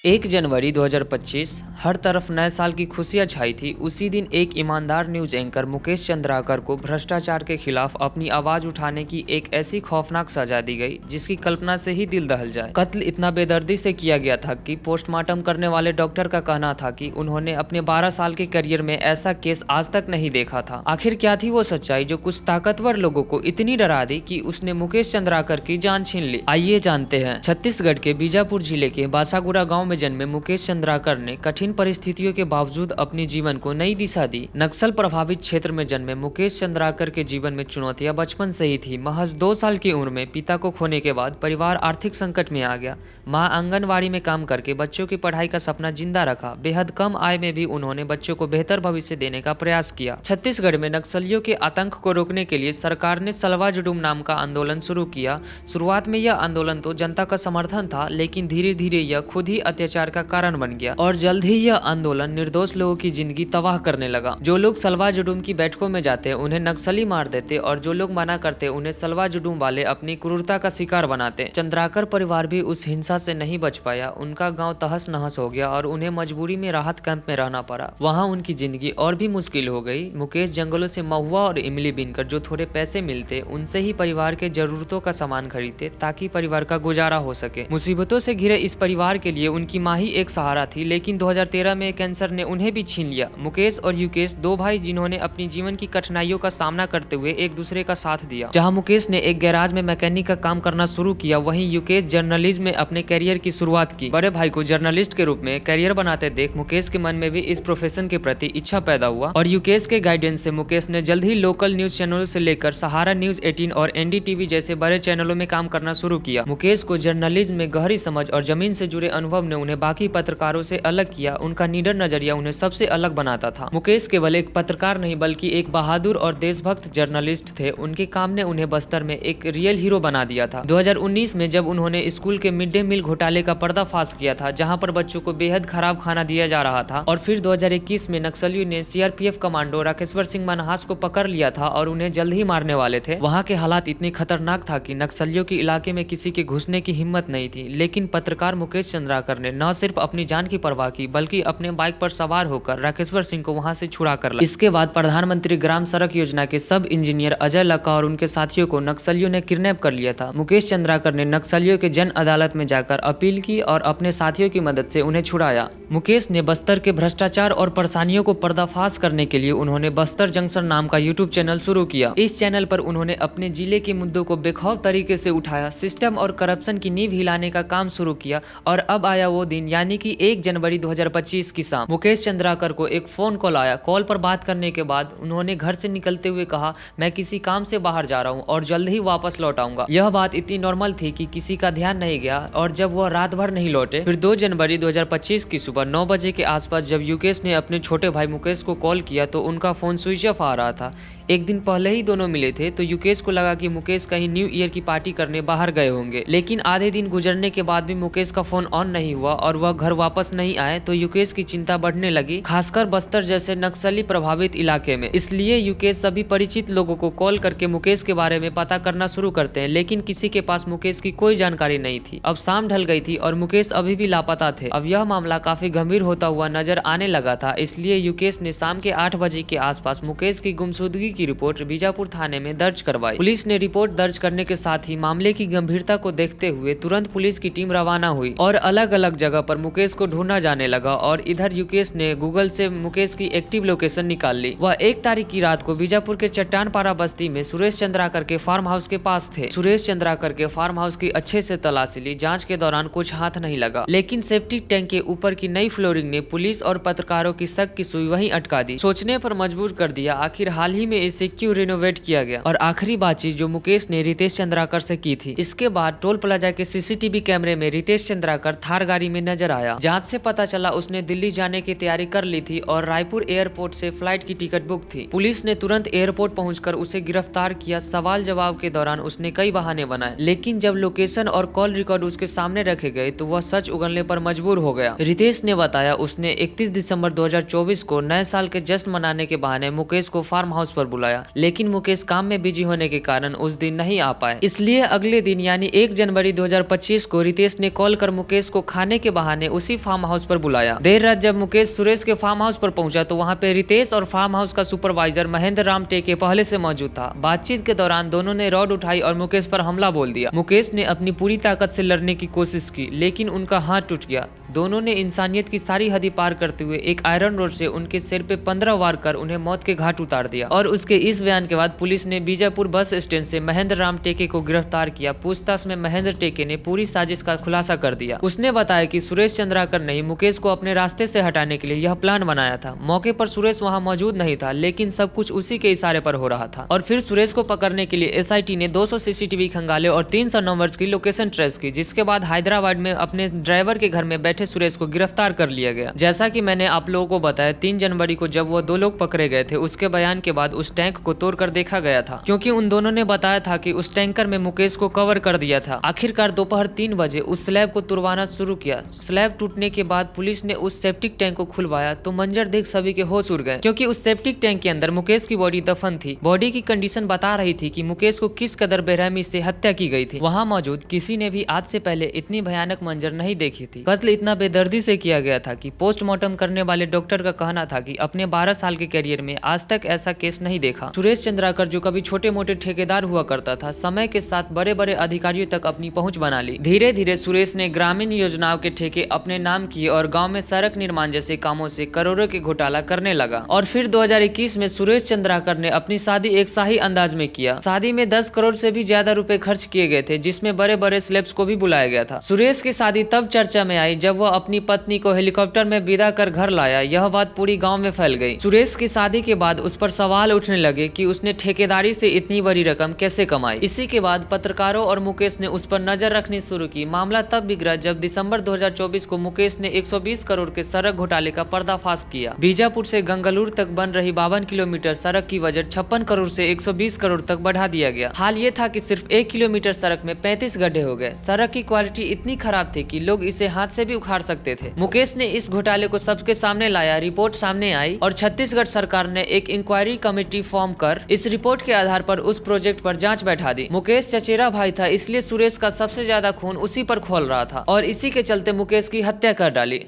1 जनवरी 2025 हर तरफ नए साल की खुशियां छाई थी। उसी दिन एक ईमानदार न्यूज एंकर मुकेश चंद्राकर को भ्रष्टाचार के खिलाफ अपनी आवाज उठाने की एक ऐसी खौफनाक सजा दी गई जिसकी कल्पना से ही दिल दहल जाए। कत्ल इतना बेदर्दी से किया गया था कि पोस्टमार्टम करने वाले डॉक्टर का कहना था कि उन्होंने अपने 12 साल के करियर में ऐसा केस आज तक नहीं देखा था। आखिर क्या थी वो सच्चाई जो कुछ ताकतवर लोगों को इतनी डरा दी कि उसने मुकेश चंद्राकर की जान छीन ली? आइए जानते हैं। छत्तीसगढ़ के बीजापुर जिले के बासागुड़ा गाँव में जन्मे मुकेश चंद्राकर ने कठिन परिस्थितियों के बावजूद अपने जीवन को नई दिशा दी। नक्सल प्रभावित क्षेत्र में जन्मे मुकेश चंद्राकर के जीवन में चुनौतियां बचपन से ही थी। महज 2 साल की उम्र में पिता को खोने के बाद परिवार आर्थिक संकट में आ गया। मां आंगनवाड़ी में काम करके बच्चों की पढ़ाई का सपना जिंदा रखा। बेहद कम आय में भी उन्होंने बच्चों को बेहतर भविष्य देने का प्रयास किया। छत्तीसगढ़ में नक्सलियों के आतंक को रोकने के लिए सरकार ने सलवा जुडूम नाम का आंदोलन शुरू किया। शुरुआत में यह आंदोलन तो जनता का समर्थन था, लेकिन धीरे धीरे यह खुद ही अत्याचार का कारण बन गया और जल्द ही यह आंदोलन निर्दोष लोगों की जिंदगी तबाह करने लगा। जो लोग सलवा जुडूम की बैठकों में जाते उन्हें नक्सली मार देते और जो लोग मना करते उन्हें सलवा जुडूम वाले अपनी क्रूरता का शिकार बनाते। चंद्राकर परिवार भी उस हिंसा से नहीं बच पाया। उनका गांव तहस नहस हो गया और उन्हें मजबूरी में राहत कैंप में रहना पड़ा। वहां उनकी जिंदगी और भी मुश्किल हो गई। मुकेश जंगलों से महुआ और इमली बीनकर जो थोड़े पैसे मिलते उनसे ही परिवार के जरूरतों का सामान खरीदते ताकि परिवार का गुजारा हो सके। मुसीबतों से घिरे इस परिवार के लिए उनकी मां ही एक सहारा थी, लेकिन 2013 में कैंसर ने उन्हें भी छीन लिया। मुकेश और युकेश 2 भाई जिन्होंने अपनी जीवन की कठिनाइयों का सामना करते हुए एक दूसरे का साथ दिया। जहां मुकेश ने एक गैराज में मैकेनिक का काम करना शुरू किया, वहीं युकेश जर्नलिज्म में अपने करियर की शुरुआत की। बड़े भाई को जर्नलिस्ट के रूप में करियर बनाते देख मुकेश के मन में भी इस प्रोफेशन के प्रति इच्छा पैदा हुआ और युकेश के गाइडेंस से मुकेश ने जल्द ही लोकल न्यूज चैनलों से लेकर सहारा न्यूज 18 और एनडीटीवी जैसे बड़े चैनलों में काम करना शुरू किया। मुकेश को जर्नलिज्म में गहरी समझ और जमीन से जुड़े अनुभव ने उन्हें बाकी पत्रकारों से अलग किया। उनका निडर नजरिया उन्हें सबसे अलग बनाता था। मुकेश केवल एक पत्रकार नहीं बल्कि एक बहादुर और देशभक्त जर्नलिस्ट थे। उनके काम ने उन्हें बस्तर में एक रियल हीरो बना दिया था। 2019 में जब उन्होंने स्कूल के मिड डे मील घोटाले का पर्दाफाश किया था, जहां पर बच्चों को बेहद खराब खाना दिया जा रहा था, और फिर 2021 में नक्सलियों ने सीआरपीएफ कमांडो राकेश्वर सिंह मनहास को पकड़ लिया था और उन्हें जल्द ही मारने वाले थे। वहां के हालात इतने खतरनाक था कि नक्सलियों के इलाके में किसी के घुसने की हिम्मत नहीं थी, लेकिन पत्रकार मुकेश चंद्राकर ने न सिर्फ अपनी जान की परवाह की बल्कि अपने बाइक पर सवार होकर राकेश्वर सिंह को वहां से छुड़ा कर लाया। इसके बाद प्रधानमंत्री ग्राम सड़क योजना के सब इंजीनियर अजय लक्का और उनके साथियों को नक्सलियों ने किडनैप कर लिया था। मुकेश चंद्राकर ने नक्सलियों के जन अदालत में जाकर अपील की और अपने साथियों की मदद से उन्हें छुड़ाया। मुकेश ने बस्तर के भ्रष्टाचार और परेशानियों को पर्दाफाश करने के लिए उन्होंने बस्तर जंक्शन नाम का यूट्यूब चैनल शुरू किया। इस चैनल पर उन्होंने अपने जिले के मुद्दों को बेखौफ तरीके से उठाया, सिस्टम और करप्शन की नींव हिलाने का काम शुरू किया। और अब आया वो दिन, यानी कि 1 जनवरी 2025 की शाम मुकेश चंद्राकर को एक फोन कॉल आया। कॉल पर बात करने के बाद उन्होंने घर से निकलते हुए कहा, मैं किसी काम से बाहर जा रहा हूँ और जल्द ही वापस लौट आऊंगा। यह बात इतनी नॉर्मल थी कि किसी का ध्यान नहीं गया और जब वह रात भर नहीं लौटे, फिर 2 जनवरी 2025 की सुबह 9 बजे के आसपास जब युकेश ने अपने छोटे भाई मुकेश को कॉल किया तो उनका फोन स्विच ऑफ आ रहा था। एक दिन पहले ही दोनों मिले थे तो युकेश को लगा कि मुकेश कहीं न्यू ईयर की पार्टी करने बाहर गए होंगे, लेकिन आधे दिन गुजरने के बाद भी मुकेश का फोन ऑन नहीं हुआ और वह घर वापस नहीं आए तो युकेश की चिंता बढ़ने लगी, खासकर बस्तर जैसे नक्सली प्रभावित इलाके में। इसलिए युकेश सभी परिचित लोगों को कॉल करके मुकेश के बारे में पता करना शुरू करते हैं, लेकिन किसी के पास मुकेश की कोई जानकारी नहीं थी। अब शाम ढल गई थी और मुकेश अभी भी लापता थे। अब यह मामला काफी गंभीर होता हुआ नजर आने लगा था, इसलिए युकेश ने शाम के 8 बजे के आसपास मुकेश की गुमशुदगी की रिपोर्ट बीजापुर थाने में दर्ज करवाई। पुलिस ने रिपोर्ट दर्ज करने के साथ ही मामले की गंभीरता को देखते हुए तुरंत पुलिस की टीम रवाना हुई और अलग अलग जगह पर मुकेश को ढूंढा जाने लगा। और इधर युकेश ने गूगल से मुकेश की एक्टिव लोकेशन निकाल ली। वह 1 तारीख की रात को बीजापुर के चट्टानपारा बस्ती में सुरेश चंद्राकर के फार्म हाउस के पास थे। सुरेश चंद्राकर के फार्म हाउस की अच्छे से तलाशी ली। जांच के दौरान कुछ हाथ नहीं लगा, लेकिन सेप्टिक टैंक के ऊपर की नई फ्लोरिंग ने पुलिस और पत्रकारों की शक की सुई वहीं अटका दी। सोचने पर मजबूर कर दिया, आखिर हाल ही में इसे क्यों रिनोवेट किया गया। और आखिरी बातचीत जो मुकेश ने रितेश चंद्राकर से की थी, इसके बाद टोल प्लाजा के सीसीटीवी कैमरे में रितेश चंद्राकर थार गाड़ी में नजर आया। जांच से पता चला उसने दिल्ली जाने की तैयारी कर ली थी और रायपुर एयरपोर्ट से फ्लाइट की टिकट बुक थी। पुलिस ने तुरंत एयरपोर्ट पहुंचकर उसे गिरफ्तार किया। सवाल जवाब के दौरान उसने कई बहाने बनाए, लेकिन जब लोकेशन और कॉल रिकॉर्ड उसके सामने रखे गए तो वह सच उगलने पर मजबूर हो गया। रितेश ने बताया उसने 31 दिसंबर 2024 को नए साल के जश्न मनाने के बहाने मुकेश को फार्म हाउस पर बुलाया, लेकिन मुकेश काम में बिजी होने के कारण उस दिन नहीं आ पाए। इसलिए अगले दिन यानी 1 जनवरी 2025 को रितेश ने कॉल कर मुकेश को खाने खाने के बहाने उसी फार्म हाउस पर बुलाया। देर रात जब मुकेश सुरेश के फार्म हाउस पर पहुंचा तो वहां पे रितेश और फार्म हाउस का सुपरवाइजर महेंद्र राम टेके पहले से मौजूद था। बातचीत के दौरान दोनों ने रॉड उठाई और मुकेश पर हमला बोल दिया। मुकेश ने अपनी पूरी ताकत से लड़ने की कोशिश की लेकिन उनका हाथ टूट गया। दोनों ने इंसानियत की सारी हदी पार करते हुए एक आयरन रोड से उनके सिर पे 15 वार कर उन्हें मौत के घाट उतार दिया। और उसके इस बयान के बाद पुलिस ने बीजापुर बस स्टैंड से महेंद्र राम टेके को गिरफ्तार किया। पूछताछ में महेंद्र टेके ने पूरी साजिश का खुलासा कर दिया। उसने बताया कि सुरेश चंद्राकर ने ही मुकेश को अपने रास्ते से हटाने के लिए यह प्लान बनाया था। मौके पर सुरेश वहां मौजूद नहीं था लेकिन सब कुछ उसी के इशारे पर हो रहा था। और फिर सुरेश को पकड़ने के लिए एसआईटी ने 200 सीसीटीवी खंगाले और 300 नंबर्स की लोकेशन ट्रेस की, जिसके बाद हैदराबाद में अपने ड्राइवर के घर में बैठे सुरेश को गिरफ्तार कर लिया गया। जैसा कि मैंने आप लोगों को बताया 3 जनवरी को जब वो 2 लोग पकड़े गए थे उसके बयान के बाद उस टैंक को तोड़कर देखा गया था, क्योंकि उन दोनों ने बताया था कि उस टैंकर में मुकेश को कवर कर दिया था। आखिरकार दोपहर 3 बजे उस स्लैब को तुड़वाना शुरू किया। स्लैब टूटने के बाद पुलिस ने उस सेप्टिक टैंक को खुलवाया तो मंजर देख सभी के होश उड़ गए, क्योंकि उस सेप्टिक टैंक के अंदर मुकेश की बॉडी दफन थी। बॉडी की कंडीशन बता रही थी कि मुकेश को किस कदर बेरहमी से हत्या की गई थी। वहां मौजूद किसी ने भी आज से पहले इतनी भयानक मंजर नहीं देखी थी। कत्ल इतना बेदर्दी से किया गया था कि पोस्टमार्टम करने वाले डॉक्टर का कहना था कि अपने 12 साल के करियर में आज तक ऐसा केस नहीं देखा। सुरेश चंद्राकर जो कभी छोटे मोटे ठेकेदार हुआ करता था, समय के साथ बड़े बड़े अधिकारियों तक अपनी पहुंच बना ली। धीरे धीरे सुरेश ने ग्रामीण योजनाओं के ठेके अपने नाम किए और गांव में सड़क निर्माण जैसे कामों से करोड़ों के घोटाला करने लगा। और फिर 2021 में सुरेश चंद्राकर ने अपनी शादी एक शाही अंदाज में किया। शादी में 10 करोड़ से भी ज्यादा रुपए खर्च किए गए थे, जिसमें बड़े बड़े सेलेब्स को भी बुलाया गया था। सुरेश की शादी तब चर्चा में आई जब वह अपनी पत्नी को हेलीकॉप्टर में विदा कर घर लाया। यह बात पूरी गांव में फैल गई। सुरेश की शादी के बाद उस पर सवाल उठने लगे कि उसने ठेकेदारी से इतनी बड़ी रकम कैसे कमाई। इसी के बाद पत्रकारों और मुकेश ने उस पर नजर रखनी शुरू की। मामला तब बिगड़ा जब दिसंबर 2024 को मुकेश ने 120 करोड़ के सड़क घोटाले का पर्दाफाश किया। बीजापुर से गंगलूर तक बन रही 52 किलोमीटर सड़क की बजट 56 करोड़ से 120 करोड़ तक बढ़ा दिया गया। हाल ये था कि सिर्फ 1 किलोमीटर सड़क में 35 गड्ढे हो गए। सड़क की क्वालिटी इतनी खराब थी कि लोग इसे हाथ से भी उखाड़ सकते थे। मुकेश ने इस घोटाले को सबके सामने लाया। रिपोर्ट सामने आई और छत्तीसगढ़ सरकार ने एक इंक्वायरी कमेटी फॉर्म कर इस रिपोर्ट के आधार पर उस प्रोजेक्ट पर जांच बैठा दी। मुकेश चचेरा भाई था, इसलिए सुरेश का सबसे ज्यादा खून उसी पर खोल रहा था और इसी के चलते मुकेश की हत्या कर डाली।